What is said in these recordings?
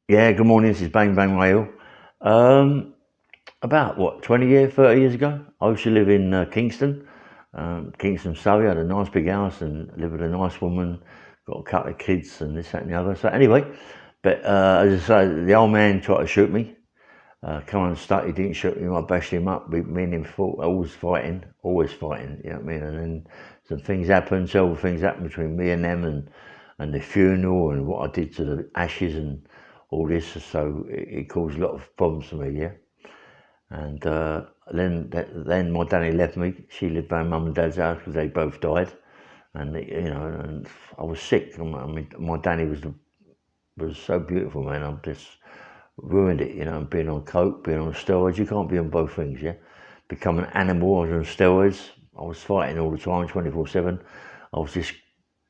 Yeah, good morning. This is Bang Bang Rail. Um, about what, 20 years, 30 years ago, I used to live in Kingston, Kingston, Surrey. I had a nice big house and lived with a nice woman, got a couple of kids and this, that, and the other. So, anyway, but as I say, the old man tried to shoot me. Come on, start. He didn't shoot me. I bashed him up. Me and him fought, always fighting. You know what I mean? And then some things happened. Several things happened between me and them, and the funeral and what I did to the ashes and all this. So it caused a lot of problems for me. Yeah. And then my daddy left me. She lived by mum and dad's house because they both died. And and I was sick. I mean, my daddy was so beautiful, man. I'm just ruined it, being on coke, being on steroids. You can't be on both things, yeah. Become an animal. I was on steroids. I was fighting all the time, 24/7. I was just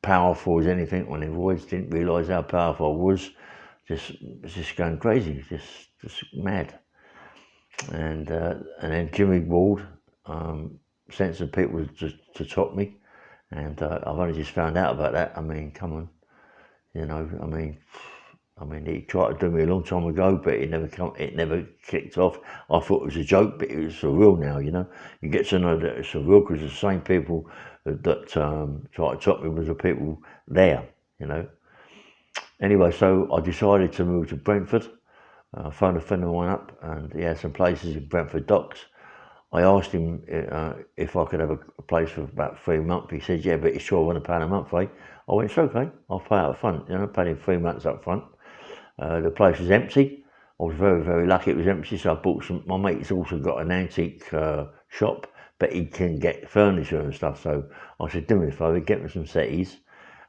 powerful as anything. When the voids didn't realise how powerful I was. Just going crazy, just mad. And then Jimmy Ward sent some people to top me, and I've only just found out about that. I mean, come on, I mean, he tried to do me a long time ago, but it never kicked off. I thought it was a joke, but it was for real now. You get to know that it's for real because the same people that tried to top me was the people there. You know. Anyway, so I decided to move to Brentford. I phoned a friend of mine up, and he had some places in Brentford Docks. I asked him if I could have a place for about 3 months. He said, "Yeah, but it's £1,200 a month, eh?" I went, "It's okay. I'll pay up front." Paid him 3 months up front. The place was empty. I was very, very lucky it was empty, so I bought some. My mate's also got an antique shop, but he can get furniture and stuff. So I said, "Do me a favour, get me some settees."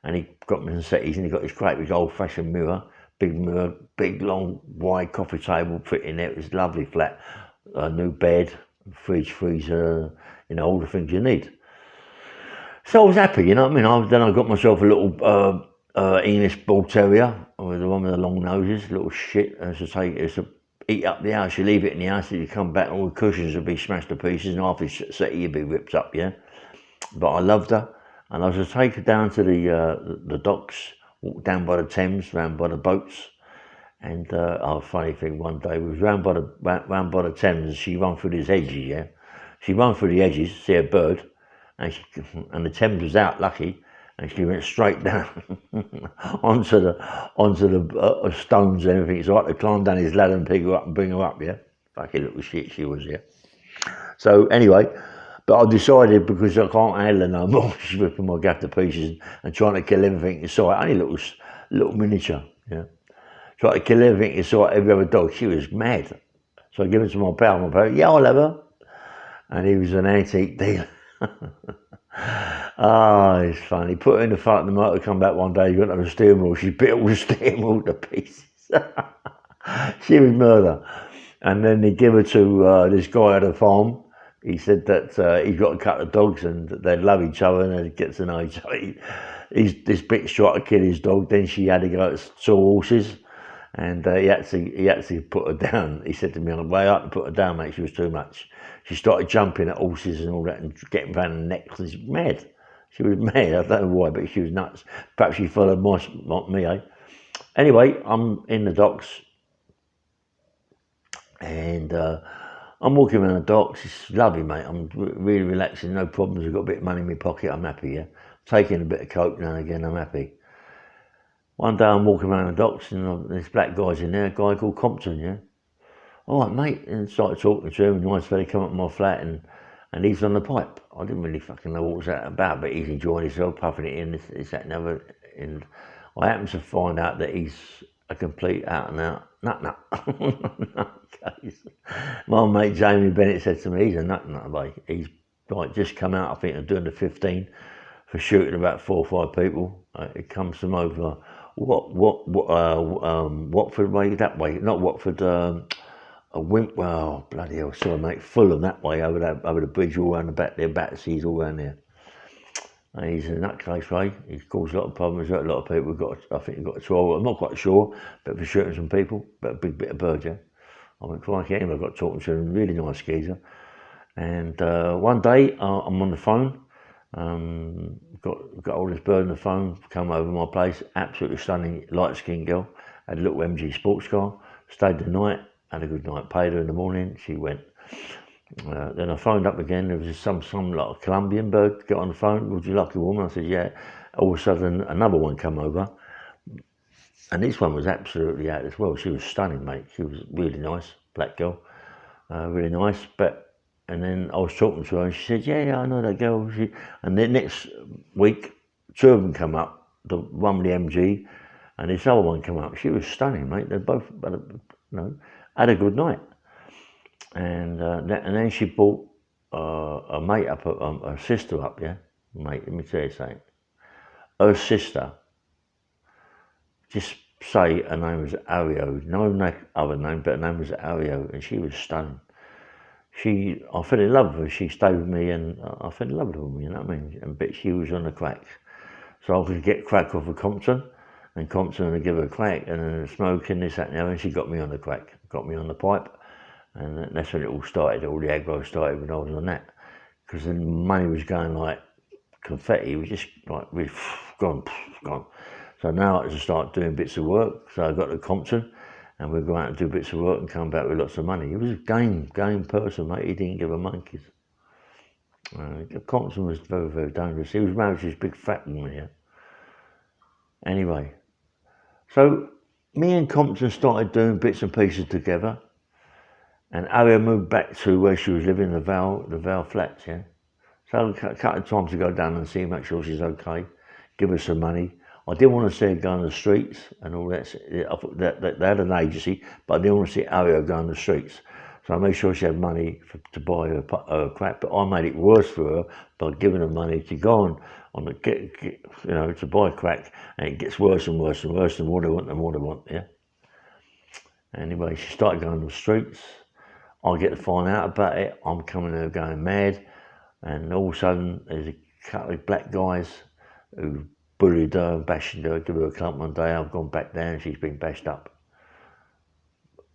And he got me some settees, and he got this great big old-fashioned mirror, big, long, wide coffee table fit in there. It was lovely flat. A new bed, fridge, freezer, all the things you need. So I was happy, you know what I mean? Then I got myself a little English bull terrier, with the one with the long noses, little shit. It's to eat up the house. You leave it in the house, and you come back, all the cushions would be smashed to pieces, and half the settee would be ripped up, yeah? But I loved her, and I was to take her down to the docks, walk down by the Thames, round by the boats. And funny thing, one day we was round by the Thames, and she run through these hedges, yeah? She run through the edges, see a bird, and the Thames was out, lucky, and she went straight down onto the stones and everything. So I had to climb down his ladder and pick her up and bring her up, yeah? Fucking little shit she was, yeah? So anyway, but I decided because I can't handle her no more, she's ripping my gaff to pieces and trying to kill everything in sight. Only little miniature, yeah? Tried to kill everything in sight, every other dog. She was mad. So I gave it to my pal, yeah, I'll have her. And he was an antique dealer. It's funny. Put her in the front of the motor, come back one day, he got on the steering wheel, she bit all the steering wheel to pieces. She was murder. And then they give her to this guy at a farm. He said that he's got a couple of dogs and they love each other and they get to know each other. This bitch tried to kill his dog, then she had to go to saw horses. And he actually put her down. He said to me on the way up to put her down, mate, she was too much. She started jumping at horses and all that and getting round the neck. She's mad. She was mad. I don't know why, but she was nuts. Perhaps she followed me, eh? Anyway, I'm in the docks and I'm walking around the docks. It's lovely, mate. I'm really relaxing, no problems. I've got a bit of money in my pocket. I'm happy, yeah. Taking a bit of coke now and again, I'm happy. One day I'm walking around the docks and this black guy's in there, a guy called Compton, yeah. All right, mate, and started talking to him, and nice fella come up to my flat and he's on the pipe. I didn't really fucking know what was that about, but he's enjoying himself, puffing it in, this, that, and other. And I happen to find out that he's a complete out and out nut. My mate Jamie Bennett said to me, he's a nut, mate. He's like just come out, I think, of doing the 15 for shooting about 4 or 5 people. It comes from over Watford way, that way, not Watford. Well, bloody hell, sorry mate, Fulham that way, over the bridge, all around the back there, Batterseas, all around there. And he's a nutcase, right? He's caused a lot of problems, a lot of people I think he got a 12, I'm not quite sure, but for shooting some people, but a big bit of bird, yeah. I went, crikey, anyway, I got talking to him, really nice geezer. And one day, I'm on the phone, got all this bird on the phone, come over my place, absolutely stunning, light-skinned girl, had a little MG sports car, stayed the night, had a good night, paid her in the morning, she went. Then I phoned up again, there was some like a Colombian bird, get on the phone, would you like a woman? I said, yeah. All of a sudden, another one come over, and this one was absolutely out as well. She was stunning, mate. She was really nice, black girl, really nice. And then I was talking to her, and she said, yeah, I know that girl. And then next week, two of them come up, the one with the MG, and this other one come up. She was stunning, mate. They both, had a good night. And then she brought a mate up, a sister up, yeah? Mate, let me tell you something. Her sister, just say her name was Ario, no other name, but her name was Ario, and she was stunning. I fell in love with her, she stayed with me, and I fell in love with her, you know what I mean? But she was on the crack. So I could get crack off of Compton, and Compton would give her a crack, and then smoking, this, that, and the other, and she got me on the crack, got me on the pipe. And that's when it all started, all the aggro started when I was on that. Because the money was going like confetti, it was just like really gone. So now I had to start doing bits of work. So I got to Compton and we'd go out and do bits of work and come back with lots of money. He was a game person, mate. He didn't give a monkeys. Compton was very, very dangerous. He was married to this big fat woman here. Anyway, so me and Compton started doing bits and pieces together. And Aria moved back to where she was living, the Val Flats, yeah. So a couple of times to go down and see, make sure she's okay, give her some money. I didn't want to see her go on the streets and all that. I thought that they had an agency, but I didn't want to see Aria go on the streets. So I made sure she had money to buy her crack, but I made it worse for her by giving her money to go on the to buy crack, and it gets worse and worse and worse. The more they want, the more they want, yeah. Anyway, she started going on the streets. I get to find out about it, I'm coming there going mad, and all of a sudden there's a couple of black guys who bullied her, bashed her, give her a clump one day. I've gone back there and she's been bashed up.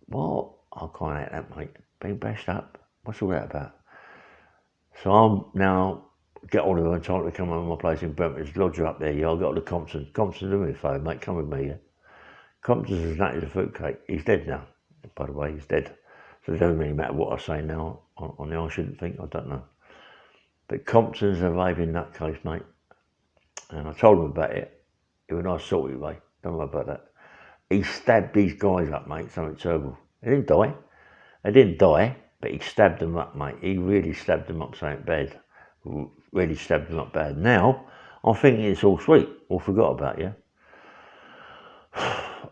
What? I can't have that, mate. Being bashed up? What's all that about? So I'm now get on with her and tell her to come over to my place in Brentford, lodge her up there. Yeah, I'll get on to Compton. Compton, do me a favour, mate, come with me, yeah? Compton's as nutty as a fruitcake. He's dead now, by the way, he's dead. So it doesn't really matter what I say now on the I shouldn't think, I don't know. But Compton's a raving nutcase, mate. And I told him about it. It was a nice sorted way, don't know about that. He stabbed these guys up, mate, something terrible. They didn't die. They didn't die, but he stabbed them up, mate. He really stabbed them up something bad. Really stabbed them up bad. Now, I'm thinking it's all sweet, all forgot about, yeah?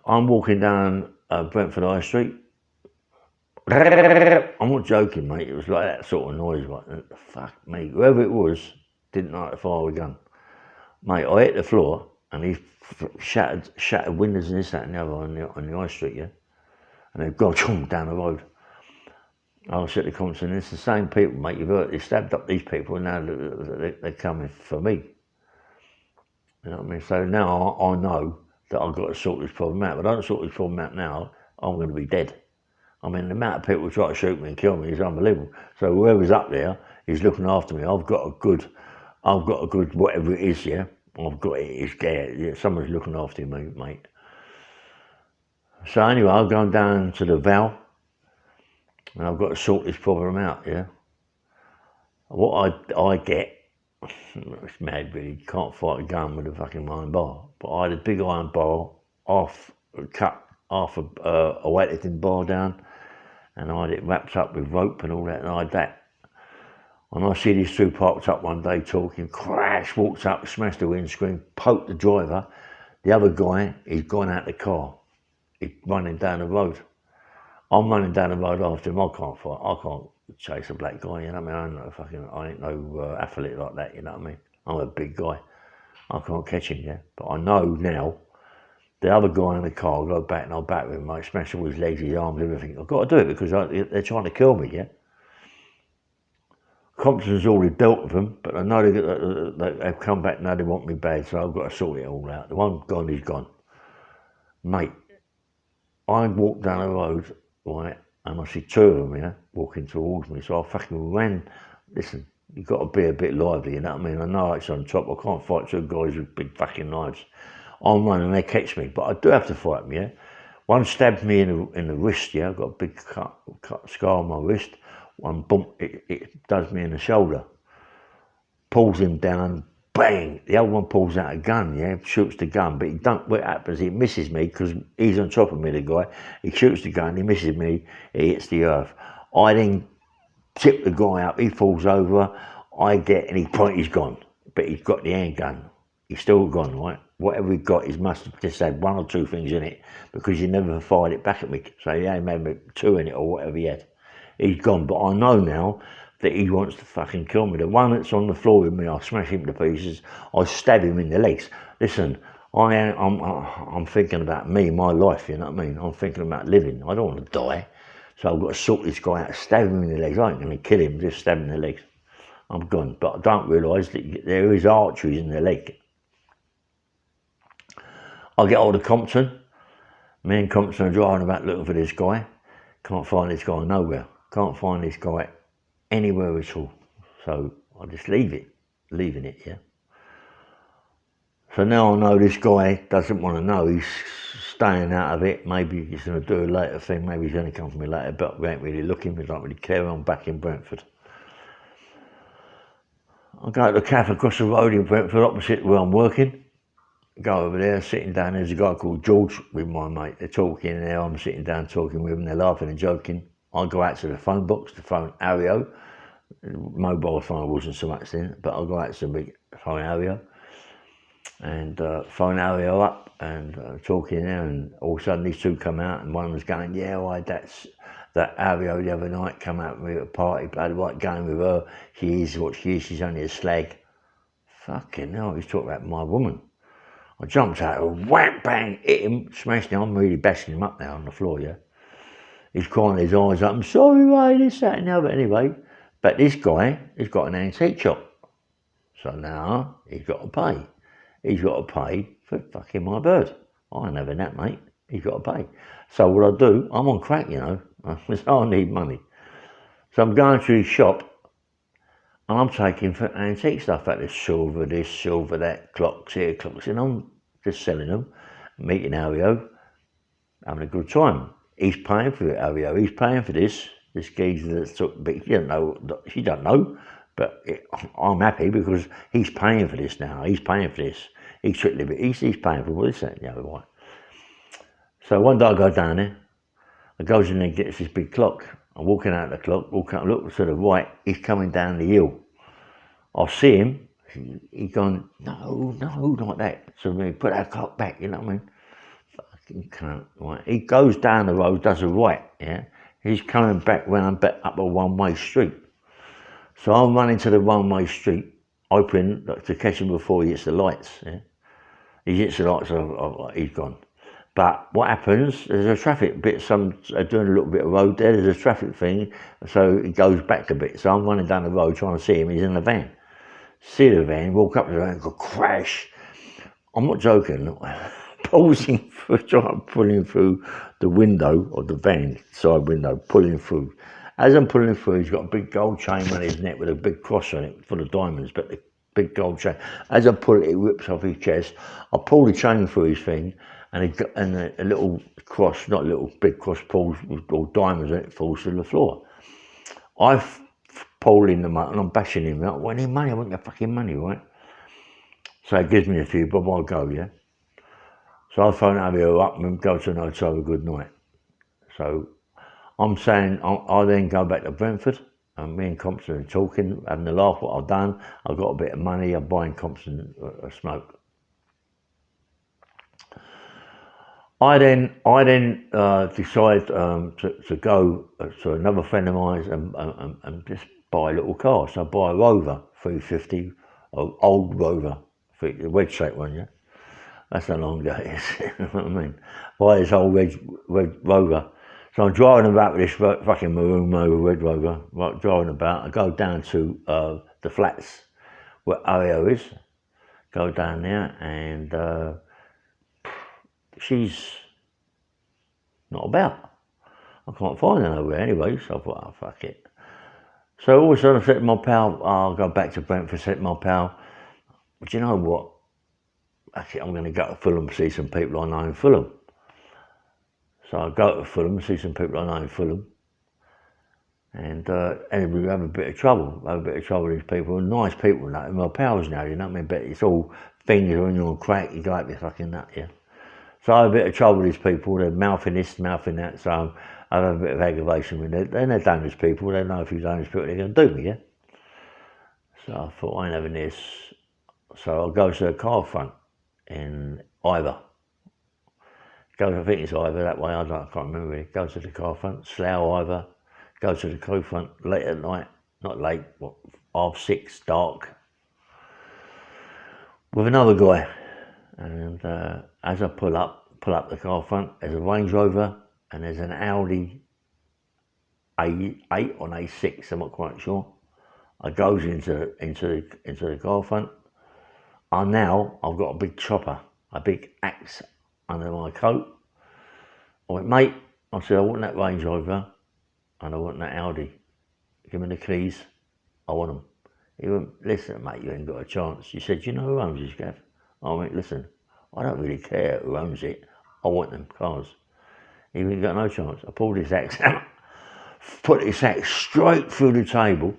I'm walking down Brentford High Street. I'm not joking, mate. It was like that sort of noise. Like, fuck me. Whoever it was didn't know how to fire a gun. Mate, I hit the floor and he shattered windows and this, that and the other on the high street, yeah? And they've gone down the road. I said to Compton, it's the same people, mate. They stabbed up these people and now they're coming for me. You know what I mean? So now I know that I've got to sort this problem out. But I don't sort this problem out now, I'm going to be dead. I mean, the amount of people who try to shoot me and kill me is unbelievable. So whoever's up there is looking after me. I've got a good whatever it is, yeah. I've got it. It's there. Yeah, someone's looking after me, mate. So anyway, I'm going down to the Val, and I've got to sort this problem out, yeah. What I get, it's mad really. You can't fight a gun with a fucking iron bar. But I had a big iron bar cut half a weightlifting bar down. And I had it wrapped up with rope and all that, and I had that. And I see these two parked up one day talking, crash, walked up, smashed the windscreen, poked the driver. The other guy, he's gone out the car. He's running down the road. I'm running down the road after him. I can't fight. I can't chase a black guy, you know what I mean? I ain't no athlete like that, you know what I mean? I'm a big guy. I can't catch him, yeah? But I know now, the other guy in the car, I'll go back and I'll back with him, mate, smash all his legs, his arms, everything. I've got to do it because they're trying to kill me, yeah? Compton's already dealt with them, but I know they've come back now, they want me bad, so I've got to sort it all out. The one gone is gone. Mate, I walked down the road, right, and I see two of them, yeah, walking towards me, so I fucking ran. Listen, you've got to be a bit lively, you know what I mean? I know it's on top, I can't fight two guys with big fucking knives. I'm running, they catch me, but I do have to fight them, yeah? One stabbed me in the wrist, yeah, I got a big cut scar on my wrist. One bump, it does me in the shoulder. Pulls him down, bang! The other one pulls out a gun, yeah, shoots the gun, but he don't, what happens, he misses me, because he's on top of me, the guy. He shoots the gun, he misses me, he hits the earth. I then tip the guy up, he falls over, and he's gone. But he's got the handgun. He's still gone, right? Whatever he got, he must have just had 1 or 2 things in it, because he never fired it back at me. So he had maybe 2 in it or whatever he had. He's gone, but I know now that he wants to fucking kill me. The one that's on the floor with me, I smash him to pieces. I stab him in the legs. Listen, I'm thinking about me, my life, you know what I mean? I'm thinking about living. I don't want to die. So I've got to sort this guy out, stab him in the legs. I ain't going to kill him, just stab him in the legs. I'm gone. But I don't realise that there is arteries in the leg. I get hold of Compton. Me and Compton are driving about looking for this guy. Can't find this guy nowhere. Can't find this guy anywhere at all. So I just leaving it, yeah. So now I know this guy doesn't want to know. He's staying out of it. Maybe he's going to do a later thing. Maybe he's going to come for me later, but we ain't really looking. We don't really care. I'm back in Brentford. I go to the cafe across the road in Brentford, opposite where I'm working. Go over there, sitting down. There's a guy called George with my mate. They're talking there. I'm sitting down talking with them. They're laughing and joking. I go out to the phone box to phone Ario. Mobile phone wasn't so much then, but I go out to the phone Ario and phone Ario up and talking there. And all of a sudden, these two come out, and one was going, "Yeah, why that Ario the other night come out with me at a party, bloody right going with her. She is what she is. She's only a slag." Fucking hell, he's talking about my woman. I jumped out, wham, bang, hit him, smashed him. I'm really bashing him up now on the floor, yeah. He's crying his eyes up, "I'm sorry, mate, this, that, and the other." Anyway, but this guy has got an antique shop. So now he's got to pay. He's got to pay for fucking my bird. I ain't having that, mate. He's got to pay. So what I do, I'm on crack, you know. I need money. So I'm going to his shop, and I'm taking for antique stuff out of silver, this, silver, that, clocks here, clocks, and I'm just selling them, meeting Ario, having a good time. He's paying for it, Ario. He's paying for this geezer that's took, but she don't know, but I'm happy because he's paying for this now. He's paying for this. He's paying for this, that, and the other one. So one day I go down there, I goes in there and gets this big clock. I'm walking out of the clock, look to the right, he's coming down the hill. I see him, he's gone, no, not that. So we put our clock back, you know what I mean? Fucking cunt, right? He goes down the road, does a right, yeah? He's coming back when I'm back up a one-way street. So I'm running to the one-way street, hoping to catch him before he hits the lights, yeah? He hits the lights, he's gone. But what happens, there's a traffic bit, some are doing a little bit of road there, there's a traffic thing, so it goes back a bit. So I'm running down the road trying to see him, he's in the van. See the van, walk up to the van, go crash. I'm not joking, pulling through the window of the van, side window, pulling through. As I'm pulling through, he's got a big gold chain around his neck with a big cross on it, full of diamonds, but the big gold chain. As I pull it, it rips off his chest. I pull the chain through his thing, and a little cross, not a little, big cross pulls with all diamonds on it, falls to the floor. I pull in the money, and I'm bashing him out. "I need money, I want your fucking money, right?" So he gives me a few, but I'll go, yeah? So I phone Avio up and go to an hotel, a good night. So I'm saying, I then go back to Brentford, and me and Compton are talking, having a laugh what I've done. I've got a bit of money, I'm buying Compton a smoke. I then decide to go to another friend of mine and just buy a little car. So I buy a Rover 350, an old Rover, the wedge shaped one, yeah? That's how long that is, you know what I mean? Buy this old red Rover. So I'm driving about with this fucking maroon Red Rover, right, driving about. I go down to the flats where Ario is, go down there, and she's not about. I can't find her nowhere anyway, so I thought, oh, fuck it. So all of a sudden I said to my pal, I'll go back to Brentford, said to my pal, "Do you know what? Actually, I'm going to go to Fulham, see some people I know in Fulham." So I go to Fulham, see some people I know in Fulham, and we have a bit of trouble. With these people, nice people, and that. My pals now, you know what I mean? But it's all fingers when you're on crack, you go up your fucking nut, yeah. So I have a bit of trouble with these people. They're mouthing this, mouthing that. So I have a bit of aggravation with them. They're dangerous people. They know if you're dangerous people, they're going to do me, yeah. So I thought I ain't having this. So I go to the car front in Ivor. I think it's Ivor that way. I can't remember really. Go to the car front, Slough, Ivor. Go to the car front late at night. Not late, what, 6:30, dark. With another guy. And as I pull up the car front, there's a Range Rover and there's an Audi A8 on A6, I'm not quite sure. I goes into the car front. I've got a big chopper, a big axe under my coat. I went, mate, I said, I want that Range Rover and I want that Audi. Give me the keys, I want them. He went, listen, mate, you ain't got a chance. He said, you know who owns this, Gav? I went, listen, I don't really care who owns it. I want them cars. He went, got no chance. I pulled his axe out, put his axe straight through the table.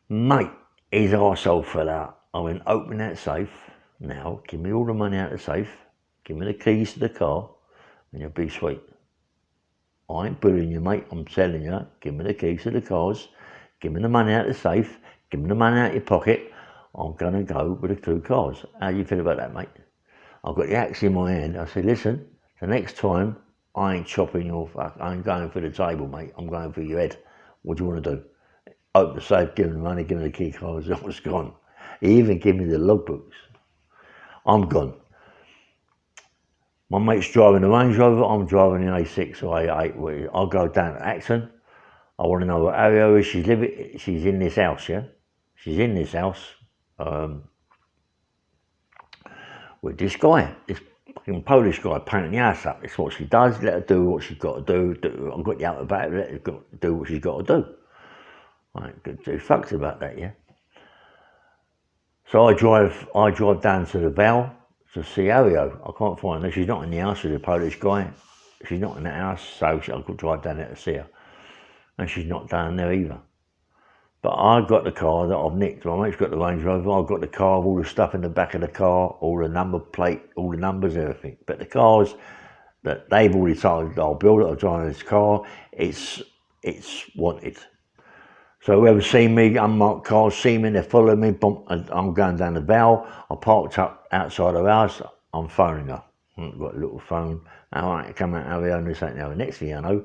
Mate, his arsehole fell out. I went, open that safe now, give me all the money out of the safe, give me the keys to the car, and you'll be sweet. I ain't bullying you, mate, I'm telling you, give me the keys to the cars, give me the money out of the safe, give me the money out of your pocket, I'm gonna go with the 2 cars. How do you feel about that, mate? I've got the axe in my hand. I said, listen, the next time I ain't chopping your fuck, I ain't going for the table, mate, I'm going for your head. What do you want to do? Open the safe, give him the money, give him the key cards, I was gone. He even gave me the logbooks. I'm gone. My mate's driving the Range Rover, I'm driving the A6 or A8. I'll go down to Acton. I want to know what area she's living. She's in this house, yeah? She's in this house with this guy, this fucking Polish guy painting the house up. It's what she does, let her do what she's got to do. I've got you out about it, let her do what she's got to do. I ain't good two fucks about that, yeah? So I drive down to the Val to see Ario. I can't find her. She's not in the house with the Polish guy. She's not in the house, so I could drive down there to see her. And she's not down there either. But I got the car that I've nicked. My mate's got the Range Rover. I've got the car, all the stuff in the back of the car, all the number plate, all the numbers, everything. But the cars that they've already told I'll build it, I'll drive this car, it's wanted. So whoever's seen me, unmarked cars, see me, they're following me, bump, I'm going down the Val, I parked up outside her house, I'm phoning her. I've got a little phone, all right, come out of here, and this ain't the next thing I know,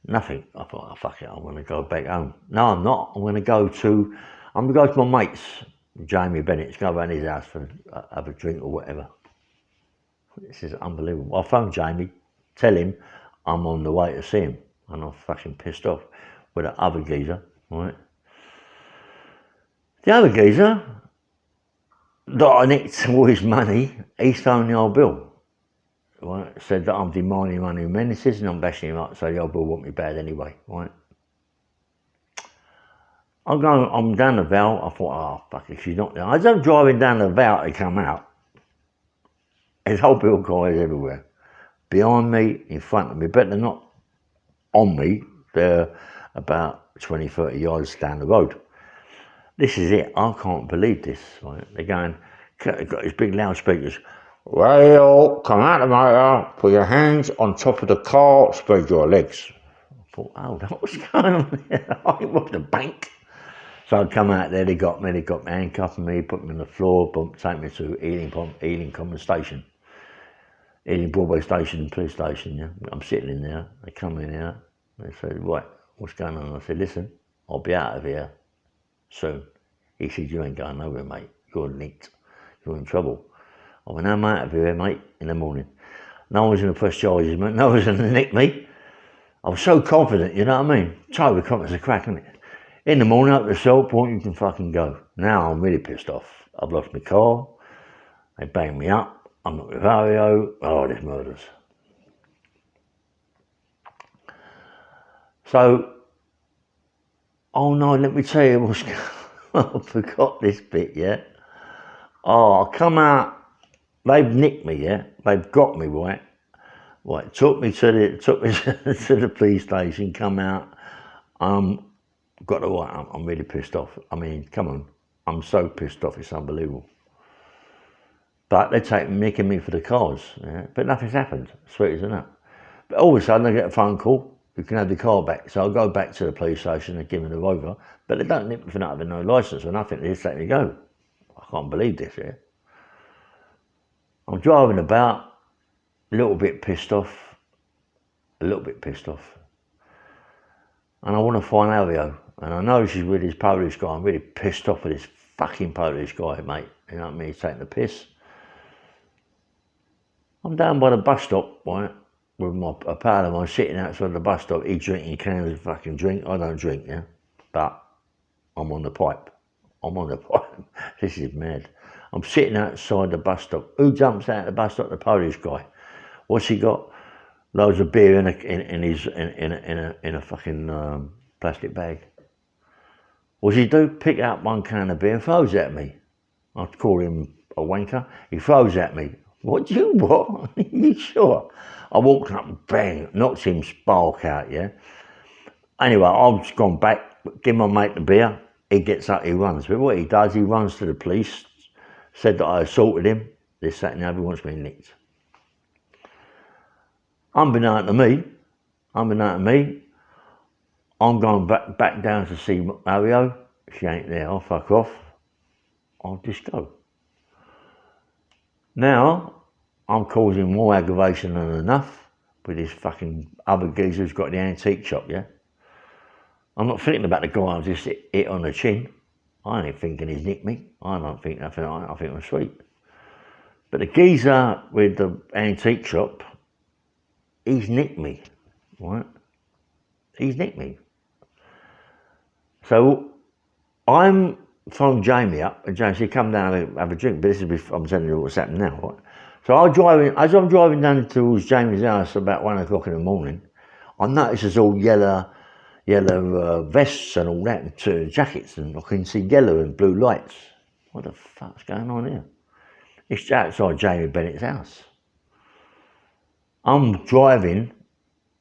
nothing. I thought, oh, fuck it, I'm going to go back home. No, I'm not. I'm going to go to my mate's, Jamie Bennett's, go around his house for have a drink or whatever. This is unbelievable. I phoned Jamie, tell him I'm on the way to see him, and I'm fucking pissed off with the other geezer, right? The other geezer that I nicked all his money, he's phoned the old Bill. Right, said that I'm demanding money and menaces and I'm bashing him up, so the old Bill want me bad anyway, right? I'm down the Val, I thought, oh fuck it, she's not there. As I'm driving down the Val to come out, there's whole Bill guys everywhere. Behind me, in front of me, but they're not on me, they're about 20, 30 yards down the road. This is it, I can't believe this, right? They're going, got these big loudspeakers, well, come out of the motor, put your hands on top of the car, spread your legs. I thought, oh, what's going on here? I robbed the bank. So I come out there, they got me handcuffing me, put me on the floor, take me to Ealing Common Station. Ealing Broadway Station, police station, yeah. I'm sitting in there, they come in here, they said, right, what's going on? I said, listen, I'll be out of here soon. He said, you ain't going nowhere, mate. You're nicked. You're in trouble. I went, I'm out of here, mate, in the morning. No one's going to press charges, mate. No one's going to nick me. I was so confident, you know what I mean? Totally confident as a crack, isn't it? In the morning, up the salt point, you can fucking go. Now I'm really pissed off. I've lost my car. They banged me up. I'm not with Ario. Oh, there's murders. So, oh no, let me tell you what's going on. I forgot this bit, yeah? Oh, I come out. They've nicked me, yeah? They've got me, right? Right, took me to the police station, come out, got the right, I'm really pissed off. I mean, come on, I'm so pissed off, it's unbelievable. But they're nicking me for the cars, yeah? But nothing's happened, sweet as a nut. But all of a sudden I get a phone call, you can have the car back. So I go back to the police station and give me the Rover, but they don't nick me for not having no licence or nothing, they just let me go. I can't believe this, yeah? I'm driving about, a little bit pissed off, and I want to find Alvio, and I know she's with this Polish guy. I'm really pissed off with this fucking Polish guy, mate. You know what I mean? He's taking the piss. I'm down by the bus stop, right, with a pal of mine sitting outside the bus stop. He's drinking cans of fucking drink. I don't drink, yeah, but I'm on the pipe. This is mad. I'm sitting outside the bus stop. Who jumps out of the bus stop? The Polish guy. What's he got? Loads of beer in a fucking plastic bag. What's he do? Pick out one can of beer and throws it at me. I'd call him a wanker. He throws at me. What do you want? You sure? I walked up and bang, knocked him spark out, yeah? Anyway, I've just gone back, give my mate the beer. He gets up, he runs. But what he does, he runs to the police, said that I assaulted him. This, that and the other, he wants me nicked. Unbeknown to me, I'm going back down to see Mario. She ain't there, I'll fuck off. I'll just go. Now, I'm causing more aggravation than enough with this fucking other geezer who's got the antique shop, yeah? I'm not thinking about the guy I just hit on the chin. I ain't thinking he's nicked me. I don't think nothing, I think I'm sweet. But the geezer with the antique shop, he's nicked me, right? He's nicked me. So I'm phoned Jamie up, and Jamie said, come down and have a drink. But this is before, I'm telling you what's happening now, right? So as I'm driving down towards Jamie's house about 1 o'clock in the morning, I notice there's all yellow vests and all that, and jackets, and I can see yellow and blue lights. What the fuck's going on here? It's outside Jamie Bennett's house. I'm driving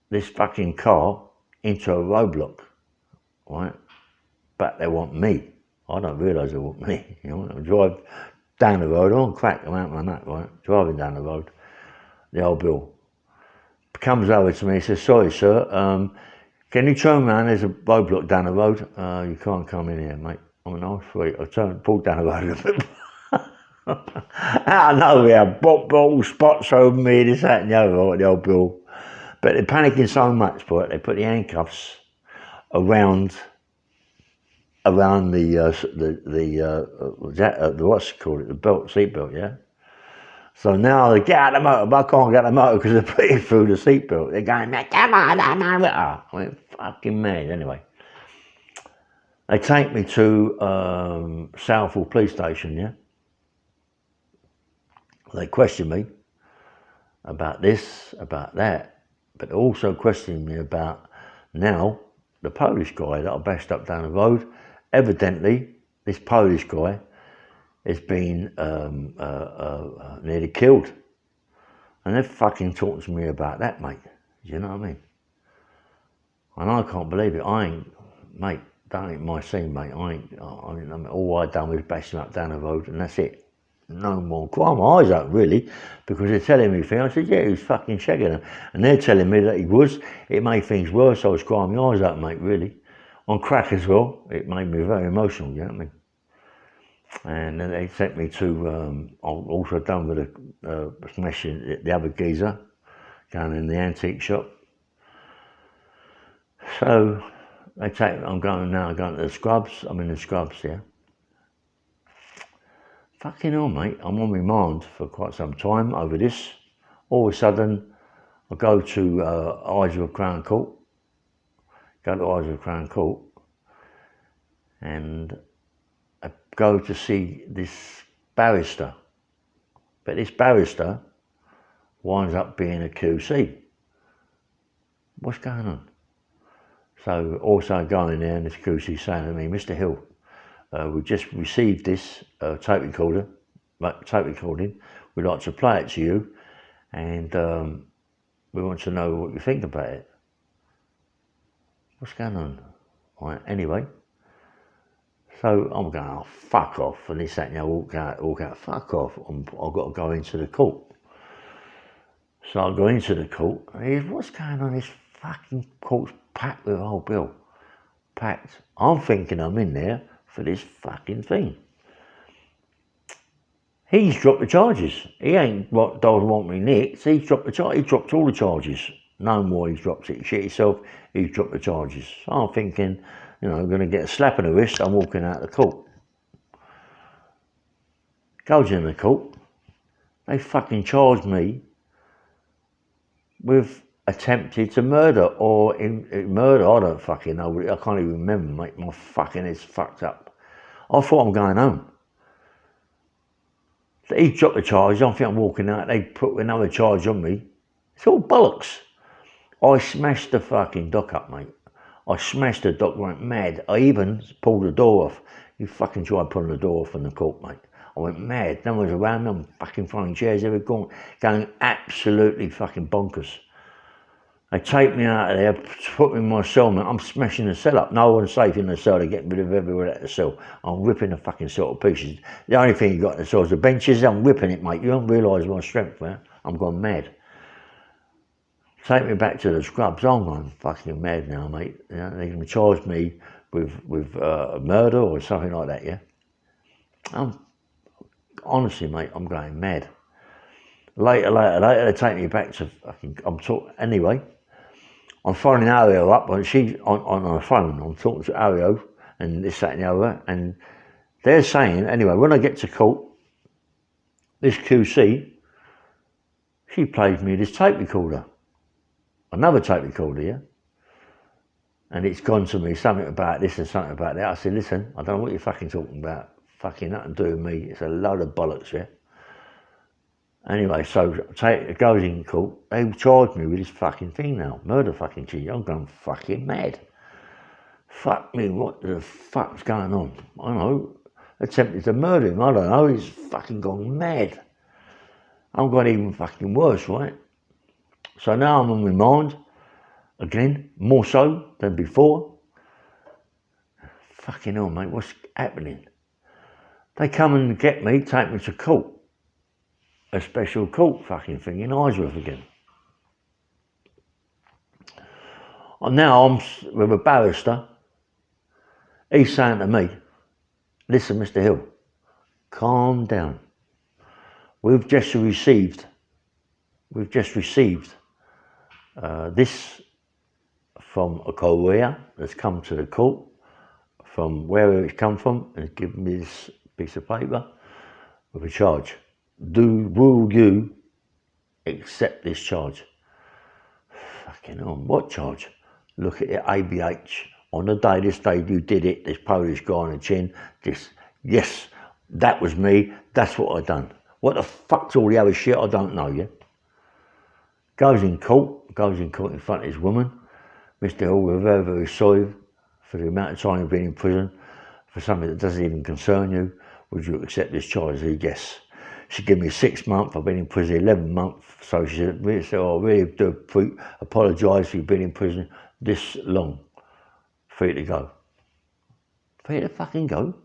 this fucking car into a roadblock, right? But they want me. I don't realise they want me. You know, I drive down the road, on crack, I'm out my nut, right? Driving down the road. The old Bill comes over to me and says, sorry sir, can you turn around? There's a roadblock down the road. You can't come in here, mate. I mean, oh sweet. I pulled down the road a bit. Out of nowhere, bottle spots over me, this, that and the other, right, the old Bill. But they're panicking so much for it, they put the handcuffs around the what's it called, the belt, seat belt, yeah? So now they get out of the motor, but I can't get out of the motor because they're putting through the seat belt. They're going, come on, I went fucking mad, anyway. They take me to Southall Police Station, yeah? They question me about this, about that, but also questioning me about now the Polish guy that I bashed up down the road. Evidently, this Polish guy has been nearly killed. And they're fucking talking to me about that, mate. Do you know what I mean? And I can't believe it. Mate, that ain't my scene, mate. All I done was bash him up down the road and that's it. No more. Cry my eyes out, really, because they're telling me things. I said, yeah, he was fucking shagging her. And they're telling me that he was. It made things worse. I was crying my eyes out, mate, really. On crack as well. It made me very emotional, you know what I mean? And then they sent me to, I also done with smashing the other geezer down in the antique shop. So I'm going to the scrubs. I'm in the scrubs, yeah. Fucking hell, mate, I'm on remand for quite some time over this. All of a sudden, I go to Isleworth Crown Court. And I go to see this barrister. But this barrister winds up being a QC. What's going on? So also going there and this QC saying to me, Mr. Hill, we just received this tape recording. We'd like to play it to you, and We want to know what you think about it. What's going on? Right, anyway. So I'm going, oh, fuck off. And this, that, and walk out, fuck off. I've got to go into the court. So I go into the court. And he goes, what's going on? This fucking court's packed with old Bill. Packed. I'm thinking I'm in there for this fucking thing. He's dropped the charges. He ain't what doesn't want me nicked. He's dropped the charge. He dropped all the charges. No more. He's dropped it. Shit yourself. He's dropped the charges. So I'm thinking, you know, I'm going to get a slap in the wrist. I'm walking out of the court. Goes in the court. They fucking charged me with attempted to murder or in murder. I don't fucking know. I can't even remember, mate. My fucking head's fucked up. I thought I'm going home. So he dropped the charge. I think I'm walking out. They put another charge on me. It's all bollocks. I smashed the fucking dock up, mate. I smashed the dock, went mad. I even pulled the door off. You fucking tried pulling the door off in the court, mate. I went mad. No one was around me. I'm fucking throwing chairs everywhere, going absolutely fucking bonkers. They take me out of there, put me in my cell, man. I'm smashing the cell up. No one's safe in the cell. They're getting rid of everywhere at the cell. I'm ripping the fucking cell to pieces. The only thing you got in the cell is the benches. I'm ripping it, mate. You don't realise my strength, man. I'm gone mad. Take me back to the scrubs. I'm going fucking mad now, mate. You know, they can charge me with murder or something like that, yeah? Honestly, mate, I'm going mad. Later, they take me back to fucking, anyway, I'm phoning Ario up, and she's on her phone. I'm talking to Ario and this, that, and the other, and they're saying, anyway, when I get to court, this QC, she played me this tape recorder. Another tape recorder, yeah? And it's gone to me, something about this and something about that. I said, listen, I don't know what you're fucking talking about. Fucking nothing to do with me. It's a load of bollocks, yeah? Anyway, so it goes in court. They charged me with this fucking thing now. Murder fucking cheat. I'm going fucking mad. Fuck me, what the fuck's going on? I don't know. Attempted to murder him. I don't know. He's fucking gone mad. I've got even fucking worse, right? So now I'm on remand. Again, more so than before. Fucking hell, mate, what's happening? They come and get me, take me to court. A special court fucking thing in Isworth again. And now I'm with a barrister. He's saying to me, listen, Mr. Hill, calm down. We've just received this from a courier that's come to the court from wherever it's come from and given me this piece of paper with a charge. Will you accept this charge? Fucking hell, what charge? Look at it, ABH. On the day, this day you did it, this Polish guy on the chin, yes, that was me, that's what I done. What the fuck's all the other shit? I don't know, yeah? Goes in court in front of this woman. Mr. Hill, we're very, very sorry for the amount of time you've been in prison for something that doesn't even concern you. Would you accept this charge? I said, yes. She gave me 6 months. I've been in prison 11 months. So she said, I really do apologise for you being in prison this long. For you to go. For you to fucking go?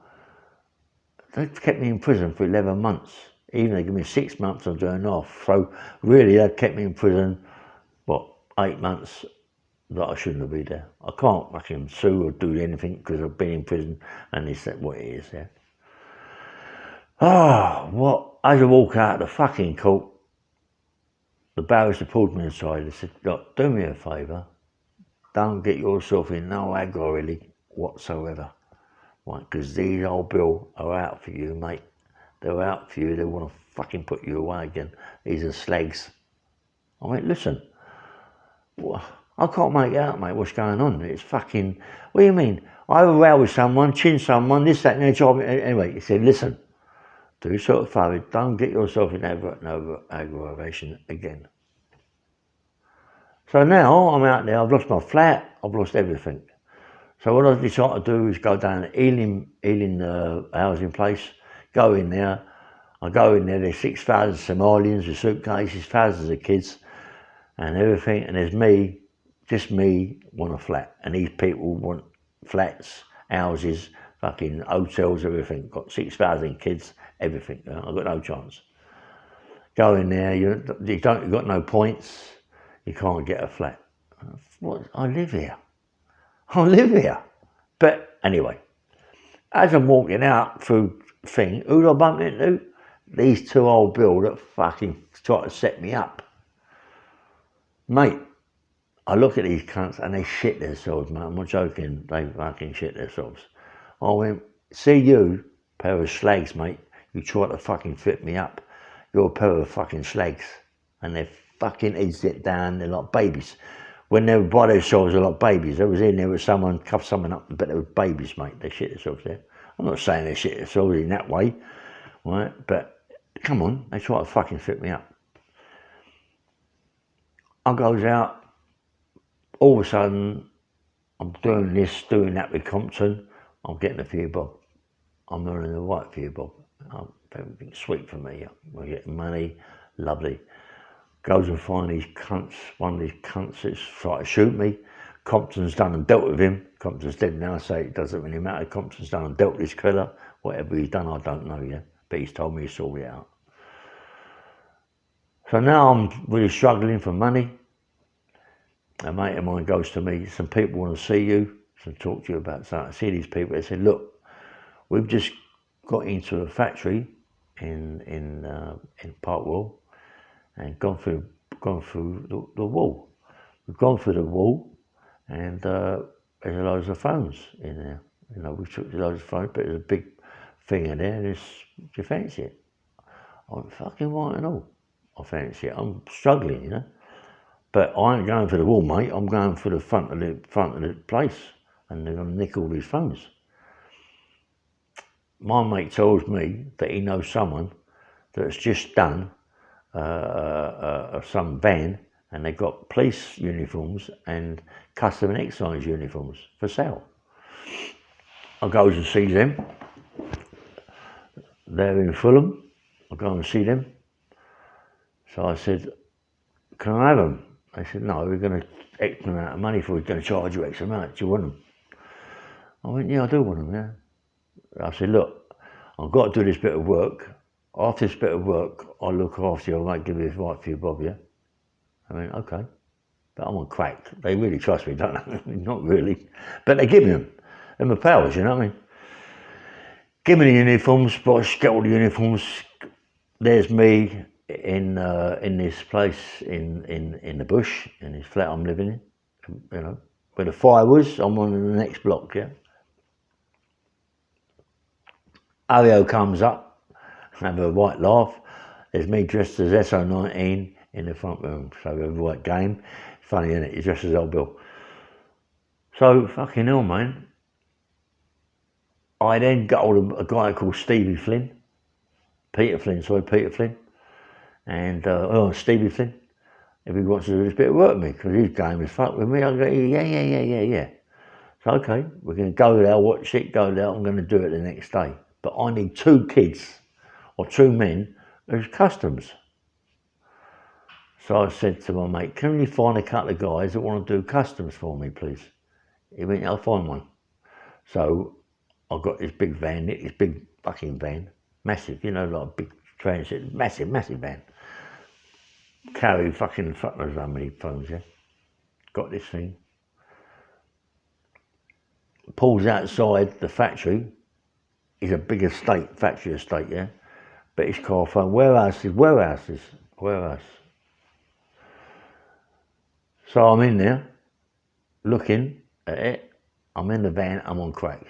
They kept me in prison for 11 months. Even they give me 6 months I'm doing off. So really they kept me in prison, 8 months that I shouldn't have been there. I can't fucking sue or do anything because I've been in prison and it's what it is there. As I walk out of the fucking court, the barrister pulled me aside and said, look, do me a favour, don't get yourself in no aggro really whatsoever. Right, because these old Bill are out for you, mate. They're out for you, they want to fucking put you away again. These are slags. I went, listen, I can't make it out, mate, what's going on. It's fucking, what do you mean? I have a row with someone, chin someone, this, that, and the job. Anyway, he said, listen, do yourself a favour, don't get yourself in aggravation again. So now I'm out there, I've lost my flat, I've lost everything. So what I decided to do is go down to Ealing housing place, go in there. I go in there, there's 6,000 Somalians with suitcases, thousands of kids. and everything, and there's me, just me, want a flat, and these people want flats, houses, fucking hotels, everything. Got 6,000 kids, everything. I've got no chance. Go in there, you've got no points, you can't get a flat. What? I live here. I live here. But anyway, as I'm walking out through thing, who do I bump into? These two old Bill that fucking try to set me up. Mate, I look at these cunts and they shit themselves, mate. I'm not joking, they fucking shit themselves. I went, see you, pair of slags, mate. You try to fucking fit me up. You're a pair of fucking slags. And their fucking heads get down, they're like babies. When they were by themselves, they're like babies. I was in there with someone, cuffed someone up, but they were babies, mate. They shit themselves there. I'm not saying they shit themselves in that way, right? But come on, they try to fucking fit me up. I goes out, all of a sudden, I'm doing this, doing that with Compton. I'm getting a few bob. I'm earning the right few bob. Everything's sweet for me. I'm getting money, lovely. Goes and finds these cunts, one of these cunts that's trying to shoot me. Compton's done and dealt with him. Compton's dead now, so it doesn't really matter. Compton's done and dealt with this killer. Whatever he's done, I don't know yet. But he's told me he's sorted it out. So now I'm really struggling for money. A mate of mine goes to me, some people want to see you, to talk to you about something. I see these people, they said, look, we've just got into a factory in Parkwell and gone through the wall. We've gone through the wall and there's loads of phones in there. You know, we took loads of phones, but there's a big thing in there, and do you fancy it? I went, fucking right and all. I fancy it. I'm struggling, you know. But I ain't going for the wall, mate. I'm going for the front of the place, and they're going to nick all these phones. My mate tells me that he knows someone that's just done some van, and they've got police uniforms and custom and excise uniforms for sale. I goes and sees them. They're in Fulham. I go and see them. So I said, can I have them? They said, no, we're going to X amount of money for, we're going to charge you X amount. Do you want them? I went, yeah, I do want them, yeah. I said, look, I've got to do this bit of work. After this bit of work, I'll look after you. I might give you a right for you, Bob, yeah? I mean, okay. But I'm on crack. They really trust me, don't they? Not really. But they give me them. They're my powers, you know what I mean? Give me the uniforms, but I get all the uniforms. There's me in this place in the bush, in this flat I'm living in, you know. Where the fire was, I'm on the next block, yeah? Ario comes up, have a white laugh. There's me dressed as SO19 in the front room, so we have a white game. Funny, isn't it? You're dressed as old Bill. So, fucking hell, man. I then got hold of a guy called Peter Flynn, and Stevie Flynn, if he wants to do this bit of work with me, because his game is fuck with me. I go, yeah. So, okay, we're going to go there, watch it, go there, I'm going to do it the next day. But I need 2 kids, or 2 men, as customs. So I said to my mate, can you find a couple of guys that want to do customs for me, please? He went, I'll find one. So I got this big van, this big fucking van, massive, you know, like a big transit, massive van. Carry fucking fuck knows how many phones, yeah? Got this thing. Pulls outside the factory. It's a big estate, factory estate, yeah? But it's car phone, warehouses. So I'm in there, looking at it. I'm in the van, I'm on crack.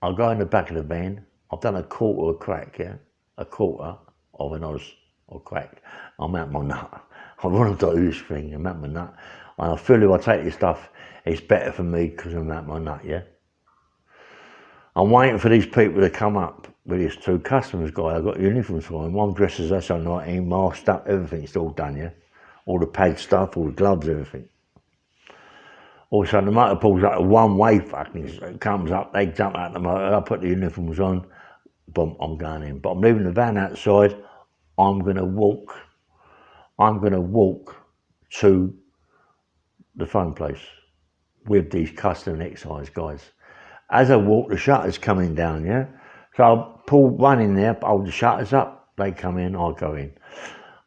I go in the back of the van. I've done a quarter of crack, yeah? A quarter of an Oz or crack. I'm out my nut. I want to do this thing, I'm out my nut. And I feel if I take this stuff, it's better for me because I'm out my nut, yeah? I'm waiting for these people to come up with these 2 customers guy. I've got uniforms for them. One dressed as SO19, masked up, everything's all done, yeah? All the pad stuff, all the gloves, everything. All of a sudden the motor pulls up a one-way fucking, it comes up, they jump out the motor, I put the uniforms on, boom, I'm going in. But I'm leaving the van outside, I'm gonna walk to the phone place with these custom and excise guys. As I walk, the shutters coming down, yeah? So I pull one in there, hold the shutters up, they come in, I go in.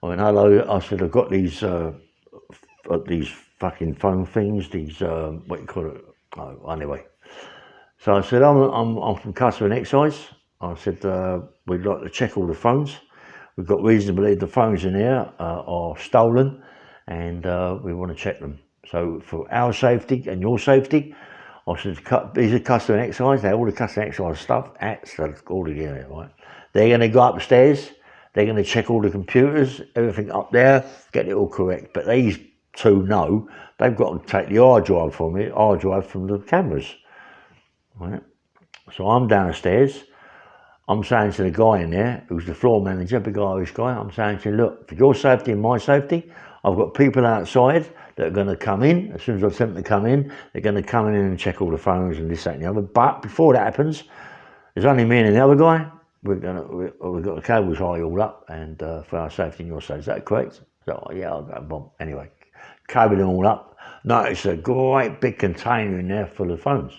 I went, hello, I said, I've got these fucking phone things, these, what you call it, oh, anyway. So I said, I'm from Custom and Excise. I said, we'd like to check all the phones. We've got reason to believe the phones in here are stolen, and we want to check them. So for our safety and your safety, I said, these are Custom and Excise. They're all the Custom and Excise stuff, hats, all together, right? They're going to go upstairs. They're going to check all the computers, everything up there, get it all correct. But these two know they've got to take the hard drive from the cameras. Right. So I'm downstairs. I'm saying to the guy in there, who's the floor manager, big Irish guy, I'm saying to him, look, for your safety and my safety, I've got people outside that are going to come in. As soon as I tell them to come in, they're going to come in and check all the phones and this, that and the other. But before that happens, there's only me and the other guy. We've got the cables high all up, and for our safety and your safety. Is that correct? So, yeah, I'll go bomb. Anyway, cabled them all up. Noticed a great big container in there full of phones.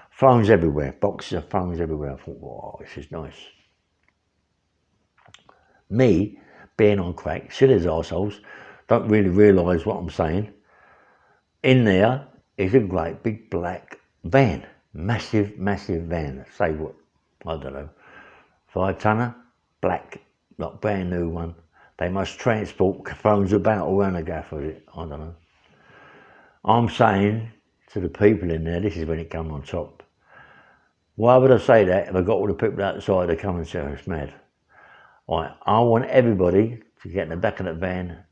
Phones everywhere, boxes of phones everywhere. I thought, wow, this is nice. Me, being on crack, silly as arseholes, don't really realise what I'm saying. In there is a great big black van. Massive, massive van. Say what? I don't know. 5-tonner, black, like brand new one. They must transport phones about around the gaff with it. I don't know. I'm saying to the people in there, this is when it come on top. Why would I say that if I got all the people outside to come and say it's mad? Right, I want everybody to get in the back of the van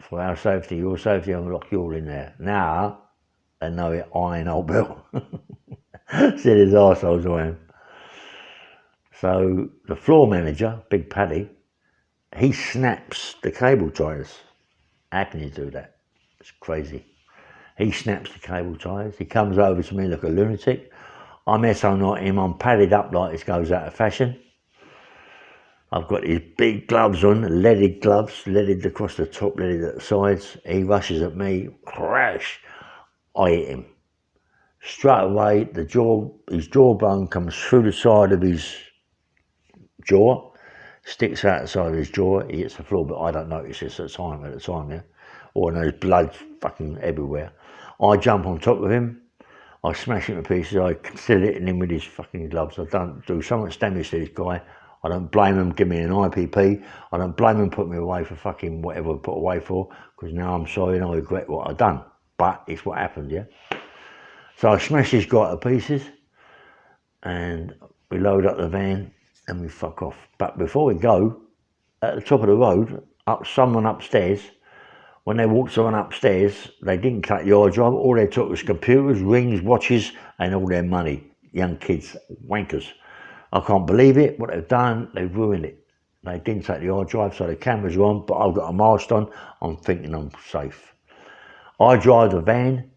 for our safety, your safety, and lock you all in there. Now, they know it, I ain't old Bill. Said his arseholes I am. So the floor manager, Big Paddy, he snaps the cable ties. How can you do that? It's crazy. He snaps the cable ties. He comes over to me like a lunatic. I'm SO-not him. I'm padded up like this goes out of fashion. I've got these big gloves on, leaded gloves, leaded across the top, leaded at the sides. He rushes at me, crash. I hit him. Straight away, his jawbone comes through the side of his jaw, sticks out the side of his jaw. He hits the floor, but I don't notice this at the time, yeah. Or there's blood fucking everywhere. I jump on top of him. I smash him to pieces. I still hitting him with his fucking gloves. I don't do so much damage to this guy. I don't blame him giving me an IPP. I don't blame him putting me away for fucking whatever I put away for, because now I'm sorry and I regret what I've done. But it's what happened, yeah? So I smash this guy to pieces, and we load up the van and we fuck off. But before we go, at the top of the road, someone upstairs, when they walked someone upstairs, they didn't cut the hard drive. All they took was computers, rings, watches, and all their money. Young kids, wankers. I can't believe it. What they've done, they've ruined it. They didn't take the hard drive, so the cameras are on, but I've got a mask on. I'm thinking I'm safe. I drive the van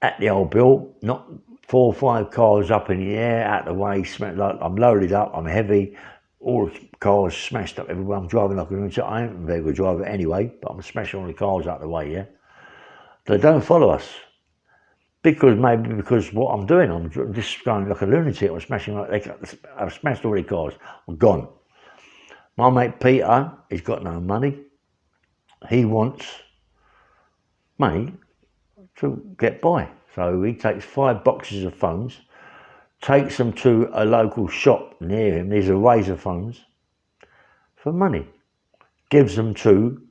at the old Bill, not 4 or 5 cars up in the air, out the way, like I'm loaded up, I'm heavy. All the cars smashed up everywhere. I'm driving like a lunatic. I ain't a very good driver anyway, but I'm smashing all the cars out of the way, yeah? They don't follow us. Maybe because what I'm doing, I'm just going like a lunatic. I'm smashing I've smashed all the cars. I'm gone. My mate Peter, he's got no money. He wants money to get by. So he takes 5 boxes of phones, takes them to a local shop near him. These are Razor phones for money. Gives them to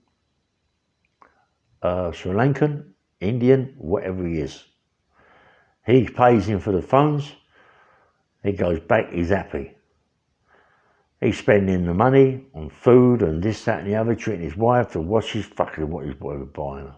Sri Lankan, Indian, whatever he is. He pays him for the phones. He goes back, he's happy. He's spending the money on food and this, that and the other, treating his wife to watch his fucking what his boy was buying her.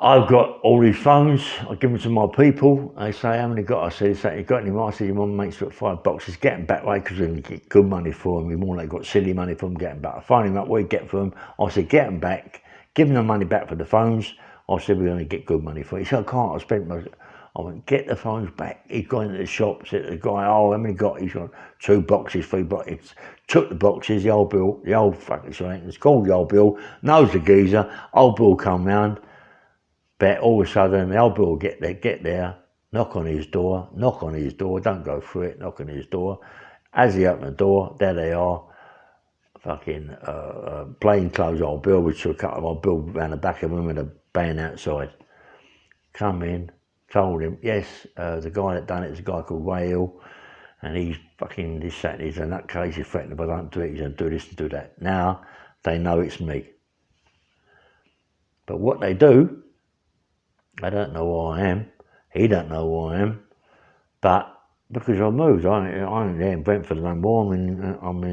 I've got all these phones, I give them to my people. They say, how many got? I said, you got any more? I said, your mum makes got 5 boxes, get them back away because we can get good money for them. We more like got silly money for them, get them back. I phone him up, what do you get for them? I said, get them back, give them the money back for the phones. I said, we're going to get good money for it. He said, I can't, I spent most. I went, get the phones back. He'd gone into the shop, said to the guy, oh, how many got? He's got 2 boxes, 3 boxes. Took the boxes, the old Bill, the old fucking shotings, called the old Bill, knows the geezer. Old Bill come round, but all of a sudden, the old Bill get there, knock on his door, don't go through it, knock on his door. As he opened the door, there they are, fucking plain clothes old Bill, which took a couple of old Bill round the back of him with a band outside. Come in, told him, yes, the guy that done it is a guy called Ray Hill, and he's fucking this, that, he's a nutcase, he's threatening if I don't do it, he's going to do this and do that. Now, they know it's me. But what they do, I don't know who I am, he don't know who I am, but because I moved, I ain't there in Brentford no more, I'm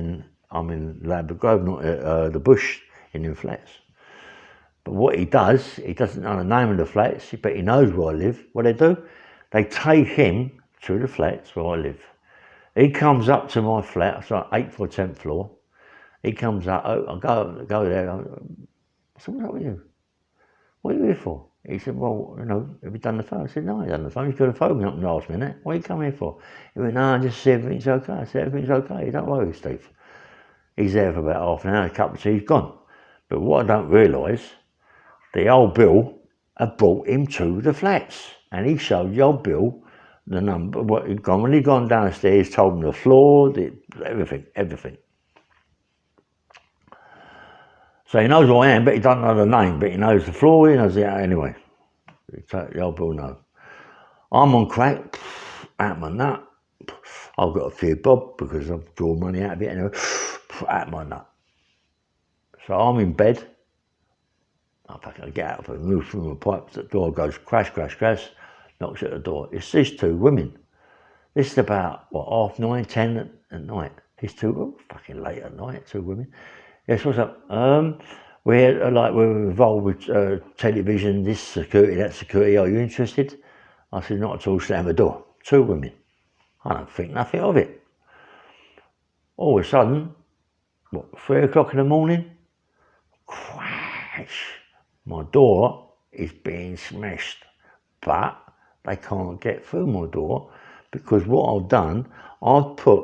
in Lambert Grove, not the Bush in them flats. But what he doesn't know the name of the flats, but he knows where I live. What they do, they take him to the flats where I live. He comes up to my flat, it's like 8th or 10th floor. He comes up, I go there, I said, what's up with you? What are you here for? He said, well, you know, have you done the phone? I said, no, I haven't done the phone. He's got to phone me up in the last minute. What are you coming here for? He went, no, just see everything's okay. I said, everything's okay, don't worry, Steve. He's there for about half an hour, a cup of tea, he's gone. But what I don't realise, the old Bill had brought him to the flats. And he showed the old Bill the number, what he'd gone. When he'd gone downstairs, told him the floor, everything. So he knows who I am, but he doesn't know the name, but he knows the floor, he knows the anyway. The old Bill knows. I'm on crack, out my nut. I've got a few bob because I've drawn money out of it anyway, out my nut. So I'm in bed. I fucking get out of it, move through my pipes, the door goes crash, knocks at the door. It's these 2 women. This is about, what, 9:30, 10 at night. These 2, oh, fucking late at night, 2 women. Yes, what's up? We're involved with television, this security, that security. Are you interested? I said, not at all. Slam the door. 2 women. I don't think nothing of it. All of a sudden, what, 3 o'clock in the morning? Crash! My door is being smashed, but they can't get through my door because what I've done, I've put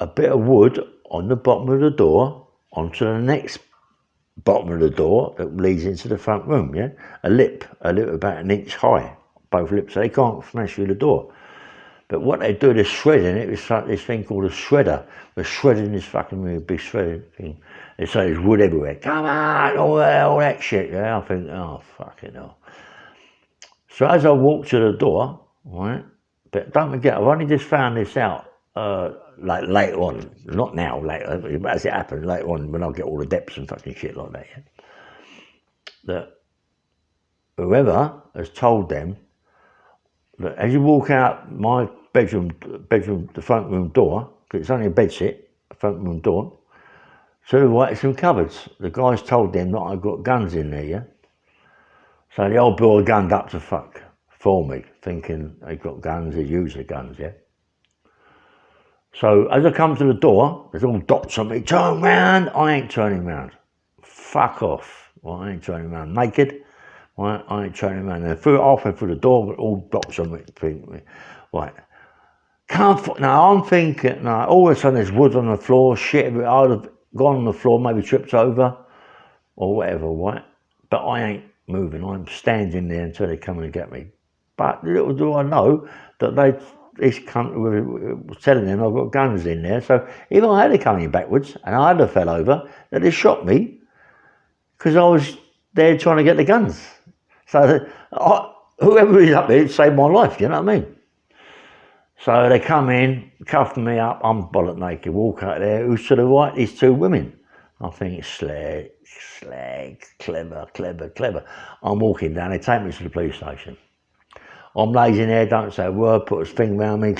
a bit of wood on the bottom of the door onto the next bottom of the door that leads into the front room, yeah? A lip about 1 inch high, both lips, so they can't smash through the door. But what they do, they're shredding it, it's like this thing called a shredder. They're shredding this fucking really big shredding thing. They say there's wood everywhere, come on, all that shit, yeah? I think, oh, fucking hell. So as I walk to the door, right, but don't forget, I've only just found this out, like later on, not now, later, but as it happened later on when I get all the depths and fucking shit like that, yeah? That whoever has told them that as you walk out my bedroom, the front room door, because it's only a bed sit, front room door, to the right, some cupboards. The guys told them that I've got guns in there, yeah? So the old Bill gunned up to fuck for me, thinking they got guns, they use the guns, yeah? So as I come to the door, there's all dots on me, turn round, I ain't turning round. Fuck off, well, I ain't turning round. Naked, right, I ain't turning round. And halfway through the door, with all dots on me, right. Now I'm thinking, now all of a sudden there's wood on the floor, shit, I'd have gone on the floor, maybe tripped over, or whatever, right? But I ain't moving, I'm standing there until they come and get me. But little do I know that this country was telling them I've got guns in there, so if I had come in backwards and I had fell over, they'd have shot me because I was there trying to get the guns. So whoever is up there saved my life, you know what I mean? So they come in, cuff me up, I'm bollock naked, walk out there, who's to the right? These 2 women. I think it's slag, clever. I'm walking down, they take me to the police station. I'm lazing there, don't say a word, put a thing around me,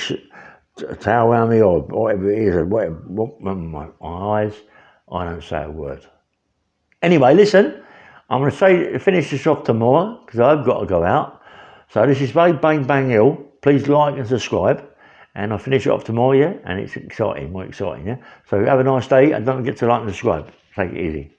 a towel around me, or whatever it is, or whatever, my eyes, I don't say a word. Anyway, listen, I'm going to finish this off tomorrow, because I've got to go out. So this is Bang Bang Hill. Please like and subscribe. And I'll finish it off tomorrow, yeah? And it's exciting, more exciting, yeah? So have a nice day, and don't forget to like and subscribe. Take it easy.